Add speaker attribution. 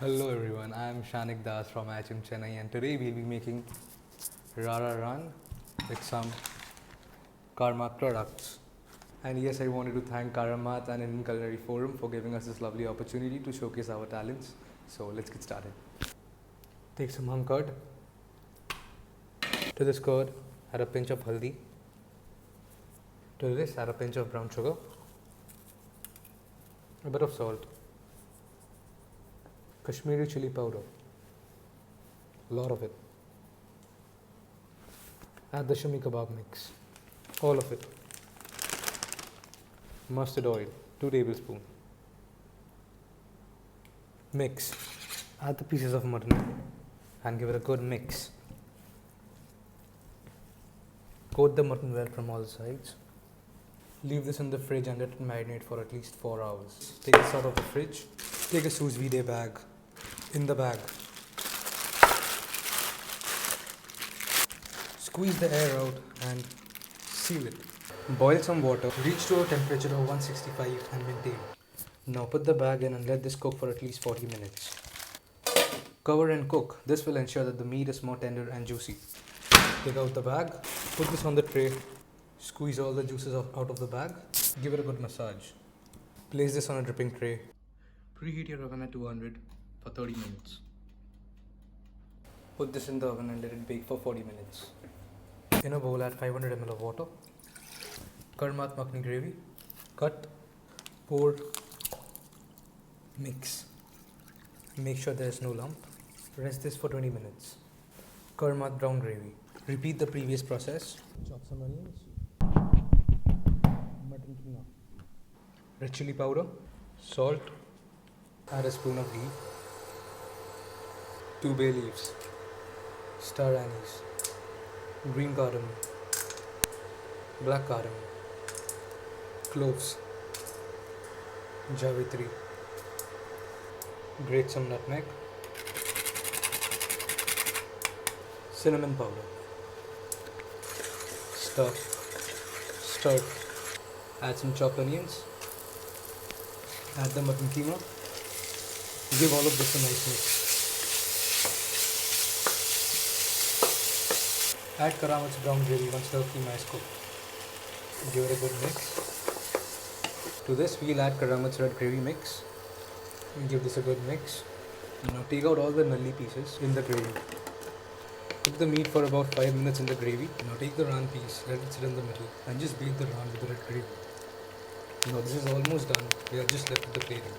Speaker 1: Hello everyone, I am Sanhik from IHM Chennai and today we'll be making RARA RAAN with some Karamat products. And yes, I wanted to thank Karamat and Indian Culinary Forum for giving us this lovely opportunity to showcase our talents. So let's get started. Take some hung curd. To this curd, add a pinch of Haldi. To this, add a pinch of brown sugar. A bit of salt. Kashmiri chilli powder, a lot of it. Add the shami kebab mix, all of it. Mustard oil, 2 tablespoons. Mix. Add the pieces of mutton and give it a good mix. Coat the mutton well from all sides. Leave this in the fridge and let it marinate for at least 4 hours. Take this out of the fridge. Take a sous vide bag. In the bag, squeeze the air out and seal it. Boil some water. Reach to a temperature of 165 and maintain. Now put the bag in and let this cook for at least 40 minutes. Cover and cook. This will ensure that the meat is more tender and juicy. Take out the bag. Put this on the tray. Squeeze all the juices out of the bag. Give it a good massage. Place this on a dripping tray. Preheat your oven at 200 for 30 minutes. Put this in the oven and let it bake for 40 minutes. In a bowl, add 500 ml of water. Karamat makhani gravy. Cut, pour, mix. Make sure there is no lump. Rest this for 20 minutes. Karamat brown gravy. Repeat the previous process. Chop some onions. Mutton tuna. Red chilli powder. Salt. Add a spoon of ghee. 2 bay leaves, star anise, green cardamom, black cardamom, cloves, javitri, grate some nutmeg, cinnamon powder, stir, add some chopped onions, add the mutton keema, give all of this a nice mix. Add Karamat's brown gravy once the keema is cooked. Give it a good mix. To this, we'll add Karamat's red gravy mix. Give this a good mix. Now take out all the nulli pieces in the gravy. Cook the meat for about 5 minutes in the gravy. Now take the raan piece, let it sit in the middle, and just bake the raan with the red gravy. Now this is almost done. We are just left with the plating.